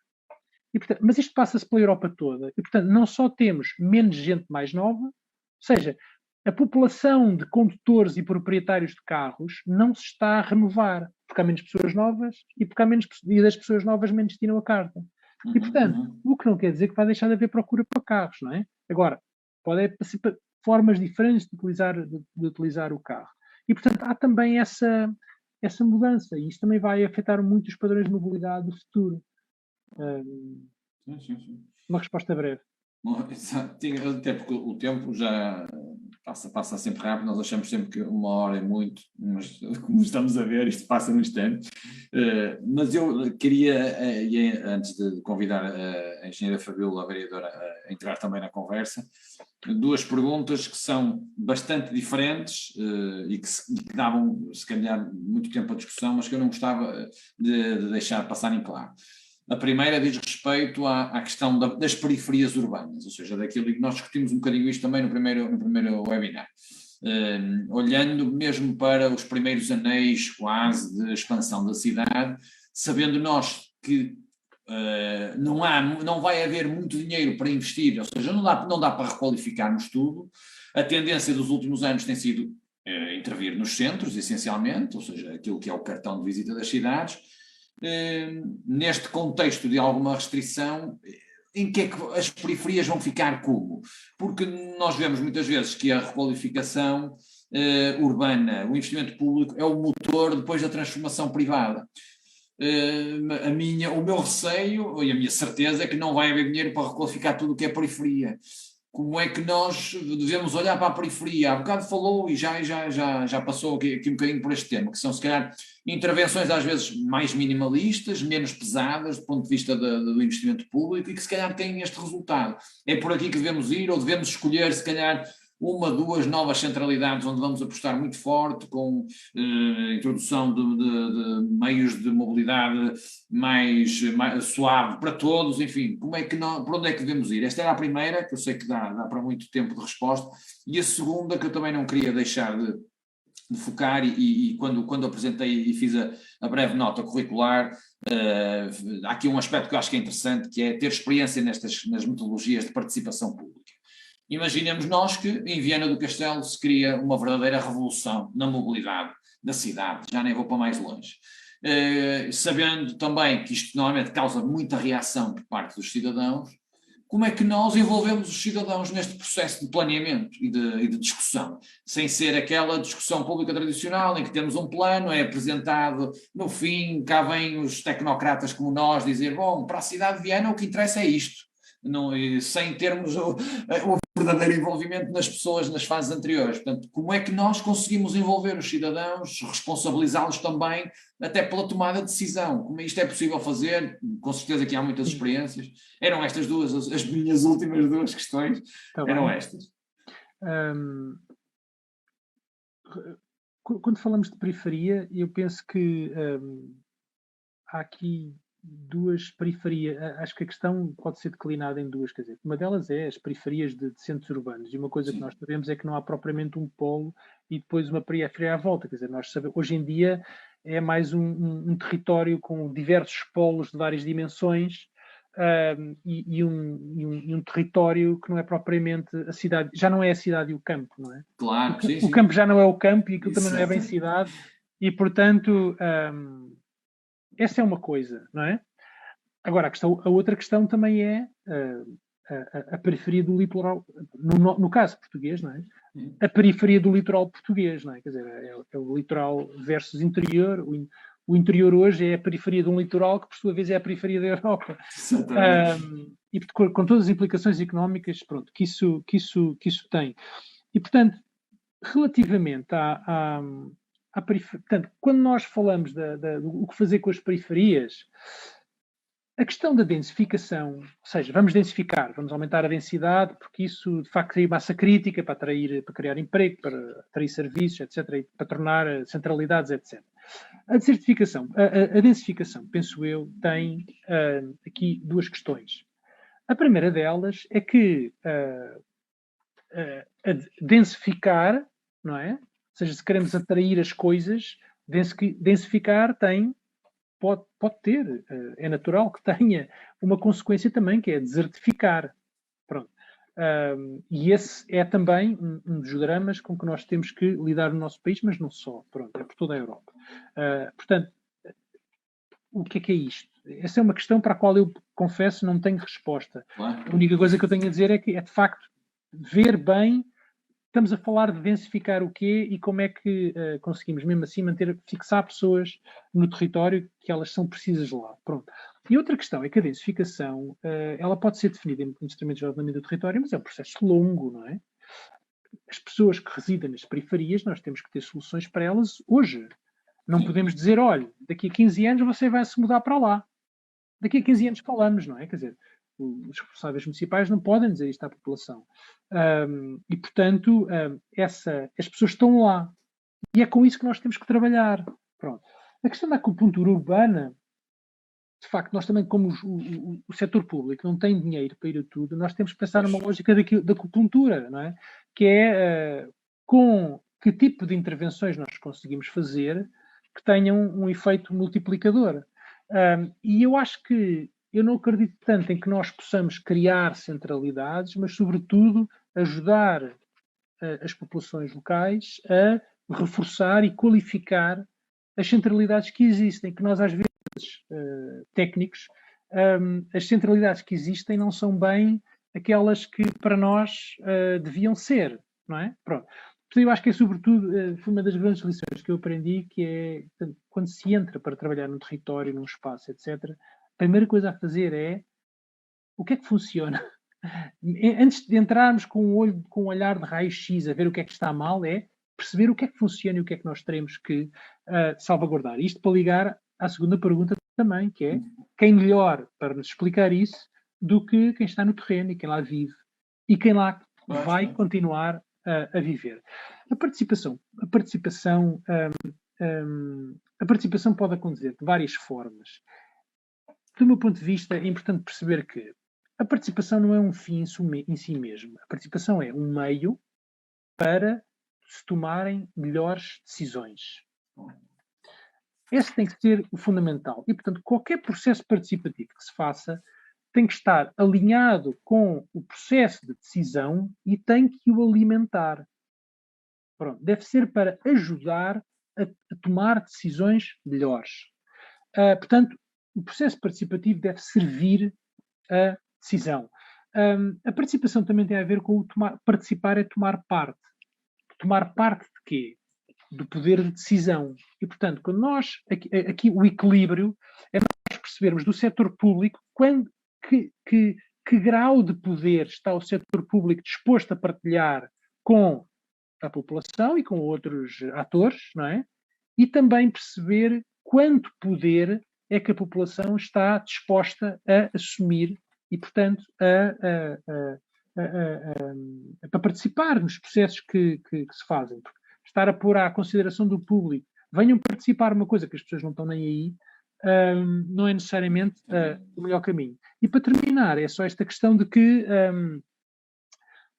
E, portanto, mas isto passa-se pela Europa toda, e portanto não só temos menos gente mais nova, ou seja, a população de condutores e proprietários de carros não se está a renovar, porque há menos pessoas novas e porque e das pessoas novas menos tiram a carta. E, portanto, o que não quer dizer que vai deixar de haver procura para carros, não é? Agora, pode ser formas diferentes de utilizar o carro. E, portanto, há também essa mudança, e isso também vai afetar muito os padrões de mobilidade do futuro. Sim. Uma resposta breve. Até porque o tempo já passa sempre rápido, nós achamos sempre que uma hora é muito, mas como estamos a ver, isto passa no instante. Mas eu queria, antes de convidar a engenheira Fabíola, a vereadora, a entrar também na conversa, duas perguntas que são bastante diferentes e que davam, se calhar, muito tempo à discussão, mas que eu não gostava de deixar passar em claro. A primeira diz respeito à questão das periferias urbanas, ou seja, daquilo que nós discutimos um bocadinho isto também no primeiro webinar. Olhando mesmo para os primeiros anéis quase de expansão da cidade, sabendo nós que não vai haver muito dinheiro para investir, ou seja, não dá para requalificarmos tudo. A tendência dos últimos anos tem sido intervir nos centros, essencialmente, ou seja, aquilo que é o cartão de visita das cidades. Neste contexto de alguma restrição, em que é que as periferias vão ficar como? Porque nós vemos muitas vezes que a requalificação urbana, o investimento público é o motor depois da transformação privada. O meu receio e a minha certeza é que não vai haver dinheiro para requalificar tudo o que é periferia. Como é que nós devemos olhar para a periferia? Há bocado falou e já passou aqui um bocadinho por este tema, que são se calhar intervenções às vezes mais minimalistas, menos pesadas do ponto de vista do investimento público e que se calhar têm este resultado. É por aqui que devemos ir ou devemos escolher se calhar uma, duas novas centralidades onde vamos apostar muito forte com introdução de meios de mobilidade mais suave para todos, enfim, por onde é que devemos ir? Esta era a primeira, que eu sei que dá para muito tempo de resposta, e a segunda que eu também não queria deixar de focar e quando apresentei e fiz a breve nota curricular, há aqui um aspecto que eu acho que é interessante, que é ter experiência nas metodologias de participação pública. Imaginemos nós que em Viana do Castelo se cria uma verdadeira revolução na mobilidade da cidade, já nem vou para mais longe. Sabendo também que isto normalmente causa muita reação por parte dos cidadãos, como é que nós envolvemos os cidadãos neste processo de planeamento e de discussão, sem ser aquela discussão pública tradicional em que temos um plano, é apresentado, no fim, cá vêm os tecnocratas como nós dizer, bom, para a cidade de Viana o que interessa é isto, não, sem termos o verdadeiro envolvimento nas pessoas nas fases anteriores. Portanto, como é que nós conseguimos envolver os cidadãos, responsabilizá-los também, até pela tomada de decisão? Como isto é possível fazer? Com certeza que há muitas experiências. Eram estas duas, as minhas últimas duas questões, eram estas. Quando falamos de periferia, eu penso que há aqui duas periferias. Acho que a questão pode ser declinada em duas, quer dizer, uma delas é as periferias de centros urbanos, e uma coisa que nós sabemos é que não há propriamente um polo e depois uma periferia à volta, quer dizer, nós sabemos, hoje em dia é mais um território com diversos polos de várias dimensões, e um território que não é propriamente a cidade, já não é a cidade e o campo, não é? Claro, o campo já não é o campo e aquilo também não é bem Exato. cidade, e portanto essa é uma coisa, não é? Agora, a outra questão também é a periferia do litoral, no caso português, não é? A periferia do litoral português, não é? Quer dizer, é o litoral versus interior. O interior hoje é a periferia de um litoral que, por sua vez, é a periferia da Europa. E com todas as implicações económicas, pronto, que isso tem. E, portanto, relativamente à periferia, portanto, quando nós falamos do que fazer com as periferias, a questão da densificação, ou seja, vamos densificar, vamos aumentar a densidade, porque isso de facto cria massa crítica para criar emprego, para atrair serviços, etc., para tornar centralidades, etc. A densificação, penso eu, tem aqui duas questões. A primeira delas é que densificar, não é? Ou seja, se queremos atrair as coisas, densificar pode ter, é natural que tenha uma consequência também, que é desertificar. Pronto. E esse é também um dos dramas com que nós temos que lidar no nosso país, mas não só, pronto, é por toda a Europa. Portanto, o que é isto? Essa é uma questão para a qual eu, confesso, não tenho resposta. Claro. A única coisa que eu tenho a dizer é que é, de facto, ver bem. Estamos a falar de densificar o quê e como é que conseguimos, mesmo assim, fixar pessoas no território que elas são precisas lá. Pronto. E outra questão é que a densificação, ela pode ser definida em instrumentos de ordenamento do território, mas é um processo longo, não é? As pessoas que residem nas periferias, nós temos que ter soluções para elas hoje. Não podemos dizer, olha, daqui a 15 anos você vai se mudar para lá. Daqui a 15 anos falamos, não é? Quer dizer, os responsáveis municipais não podem dizer isto à população. E, portanto, as pessoas estão lá. E é com isso que nós temos que trabalhar. Pronto. A questão da acupuntura urbana, de facto, nós também, como o setor público não tem dinheiro para ir a tudo, nós temos que pensar numa lógica da acupuntura, não é? Que é com que tipo de intervenções nós conseguimos fazer que tenham um efeito multiplicador. E eu acho que eu não acredito tanto em que nós possamos criar centralidades, mas, sobretudo, ajudar as populações locais a reforçar e qualificar as centralidades que existem, que nós, às vezes, técnicos, as centralidades que existem não são bem aquelas que, para nós, deviam ser, não é? Pronto. Eu acho que é, sobretudo, foi uma das grandes lições que eu aprendi, que é, portanto, quando se entra para trabalhar num território, num espaço, etc., a primeira coisa a fazer é o que é que funciona. Antes de entrarmos com um olhar de raio-x a ver o que é que está mal, é perceber o que é que funciona e o que é que nós teremos que salvaguardar. Isto para ligar à segunda pergunta também, que é quem melhor para nos explicar isso do que quem está no terreno e quem lá vive e quem lá vai continuar a viver. A participação pode acontecer de várias formas. Do meu ponto de vista, é importante perceber que a participação não é um fim em si mesmo. A participação é um meio para se tomarem melhores decisões. Esse tem que ser o fundamental. E, portanto, qualquer processo participativo que se faça tem que estar alinhado com o processo de decisão e tem que o alimentar. Pronto, deve ser para ajudar a tomar decisões melhores. Portanto, o processo participativo deve servir a decisão. A participação também tem a ver com o participar é tomar parte. Tomar parte de quê? Do poder de decisão. E, portanto, quando nós, aqui o equilíbrio é nós percebermos do setor público que grau de poder está o setor público disposto a partilhar com a população e com outros atores, não é? E também perceber quanto poder é que a população está disposta a assumir e, portanto, a participar nos processos que se fazem. Estar a pôr à consideração do público, venham participar uma coisa que as pessoas não estão nem aí, não é necessariamente o melhor caminho. E para terminar, é só esta questão de que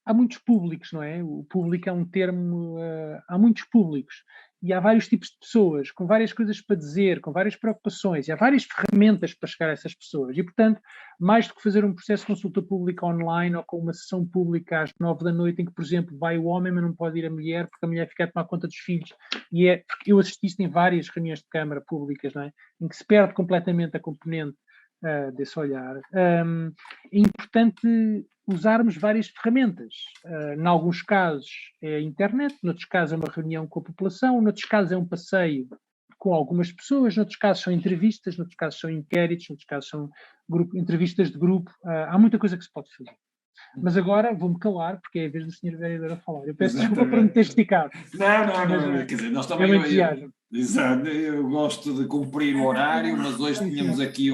há muitos públicos, não é? O público é um termo, há muitos públicos e há vários tipos de pessoas com várias coisas para dizer, com várias preocupações e há várias ferramentas para chegar a essas pessoas e, portanto, mais do que fazer um processo de consulta pública online ou com uma sessão pública às 9 da noite em que, por exemplo, vai o homem mas não pode ir a mulher porque a mulher fica a tomar conta dos filhos e eu assisti isto em várias reuniões de Câmara públicas, não é? Em que se perde completamente a componente desse olhar. É importante usarmos várias ferramentas. Em alguns casos é a internet, noutros casos é uma reunião com a população, noutros casos é um passeio com algumas pessoas, noutros casos são entrevistas, noutros casos são inquéritos, noutros casos são entrevistas de grupo. Há muita coisa que se pode fazer. Mas agora vou-me calar, porque é a vez do Sr. Vereador a falar. Eu peço desculpa por me ter esticado. Não, quer dizer, nós também... Exato, eu gosto de cumprir o horário, mas hoje tínhamos aqui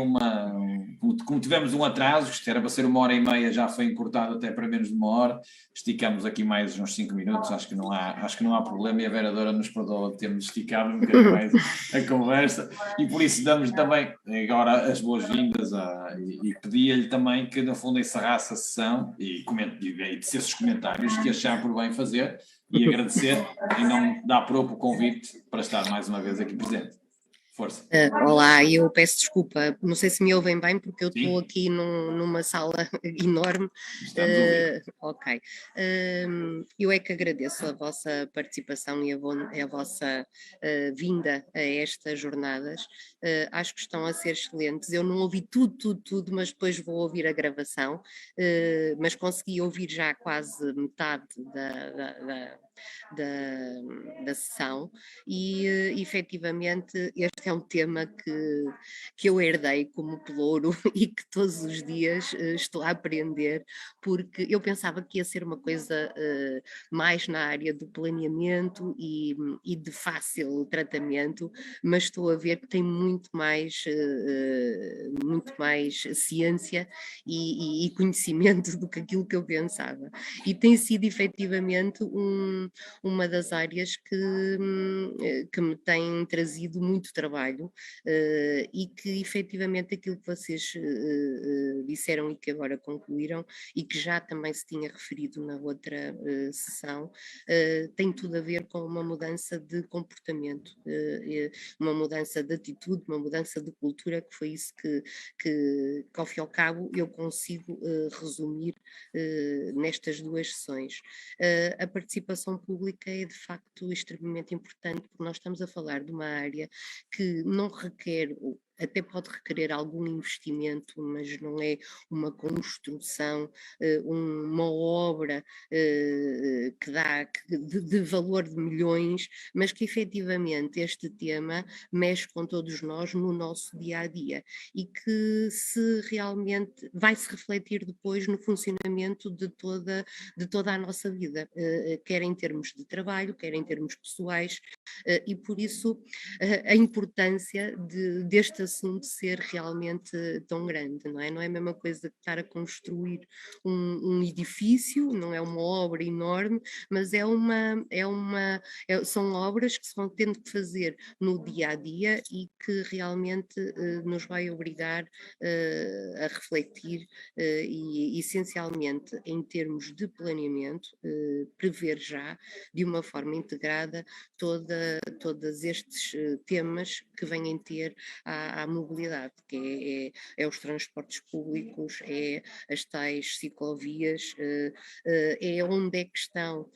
como tivemos um atraso, isto era para ser 1h30, já foi encurtado até para menos de 1 hora, esticamos aqui mais uns 5 minutos, acho que não há problema e a vereadora nos perdoa de termos esticado um bocadinho mais a conversa e por isso damos também agora as boas-vindas e pedia-lhe também que no fundo encerrasse a sessão e dissesse os comentários que achar por bem fazer e agradecer em nome da APROP o convite para estar mais uma vez aqui presente. Força. Olá, eu peço desculpa, não sei se me ouvem bem porque eu estou aqui numa sala enorme. Ok. Eu é que agradeço a vossa participação e a vossa vinda a estas jornadas. Acho que estão a ser excelentes. Eu não ouvi tudo, mas depois vou ouvir a gravação, mas consegui ouvir já quase metade da sessão e efetivamente este é um tema que eu herdei como pelouro e que todos os dias estou a aprender, porque eu pensava que ia ser uma coisa mais na área do planeamento e de fácil tratamento, mas estou a ver que tem muito mais ciência e conhecimento do que aquilo que eu pensava. E tem sido efetivamente uma das áreas que me tem trazido muito trabalho e que efetivamente aquilo que vocês disseram e que agora concluíram e que já também se tinha referido na outra sessão, tem tudo a ver com uma mudança de comportamento, uma mudança de atitude, uma mudança de cultura, que foi isso que ao fim e ao cabo eu consigo resumir nestas 2 sessões. A participação pública é de facto extremamente importante, porque nós estamos a falar de uma área que não requer, até pode requerer algum investimento, mas não é uma construção, uma obra que dá de valor de milhões, mas que efetivamente este tema mexe com todos nós no nosso dia-a-dia e que se realmente vai se refletir depois no funcionamento de toda a nossa vida, quer em termos de trabalho, quer em termos pessoais, e por isso a importância deste assunto ser realmente tão grande, não é? Não é a mesma coisa que estar a construir um edifício, não é uma obra enorme, mas são obras que se vão tendo que fazer no dia a dia e que realmente nos vai obrigar a refletir e essencialmente em termos de planeamento, prever já de uma forma integrada todos estes temas que venham ter à à mobilidade, que é os transportes públicos, é as tais ciclovias, é onde é que estão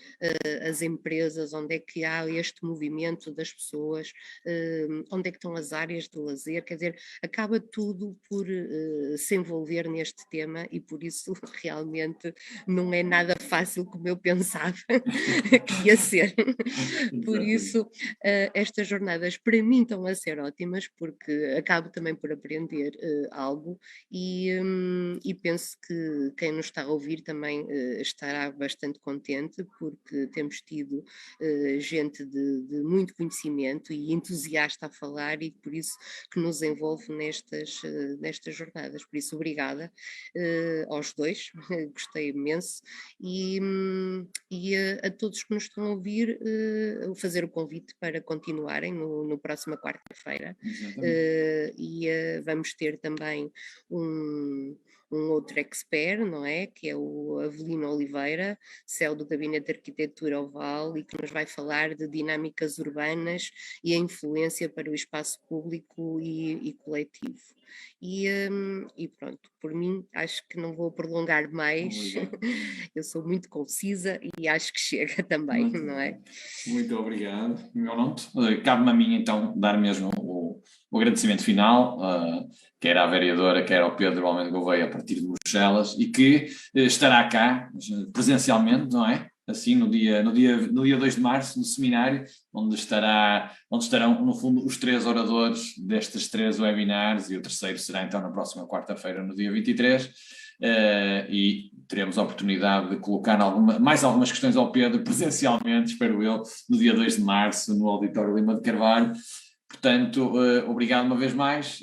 as empresas, onde é que há este movimento das pessoas, onde é que estão as áreas de lazer, quer dizer, acaba tudo por se envolver neste tema e por isso realmente não é nada fácil como eu pensava que ia ser. Por isso, estas jornadas para mim estão a ser ótimas, porque acabo também por aprender algo e penso que quem nos está a ouvir também estará bastante contente, porque temos tido gente de muito conhecimento e entusiasta a falar e por isso que nos envolve nestas jornadas. Por isso, obrigada aos dois, gostei imenso e a todos que nos estão a ouvir fazer o convite para continuarem no próxima quarta-feira vamos ter também um outro expert, não é? Que é o Avelino Oliveira, CEO do Gabinete de Arquitetura Oval, e que nos vai falar de dinâmicas urbanas e a influência para o espaço público e coletivo. E pronto, por mim acho que não vou prolongar mais, eu sou muito concisa e acho que chega também, não é? Muito obrigado. Cabe-me a mim então dar mesmo o agradecimento final, quer à vereadora, quer ao Pedro Almeida Gouveia a partir de Bruxelas, e que estará cá presencialmente, não é? Assim, no dia 2 de março, no seminário, onde estarão, no fundo, os 3 oradores destes 3 webinars, e o terceiro será então na próxima quarta-feira, no dia 23, e teremos a oportunidade de colocar mais algumas questões ao Pedro, presencialmente, espero eu, no dia 2 de março, no Auditório Lima de Carvalho. Portanto, obrigado uma vez mais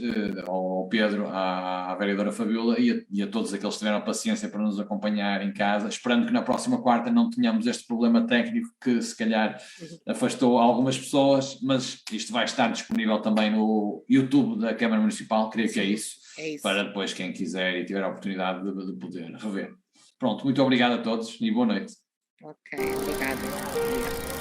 ao Pedro, à vereadora Fabiola e a todos aqueles que tiveram a paciência para nos acompanhar em casa, esperando que na próxima quarta não tenhamos este problema técnico que se calhar afastou algumas pessoas, mas isto vai estar disponível também no YouTube da Câmara Municipal, creio que é isso, para depois quem quiser e tiver a oportunidade de poder rever. Pronto, muito obrigado a todos e boa noite. Ok, obrigada.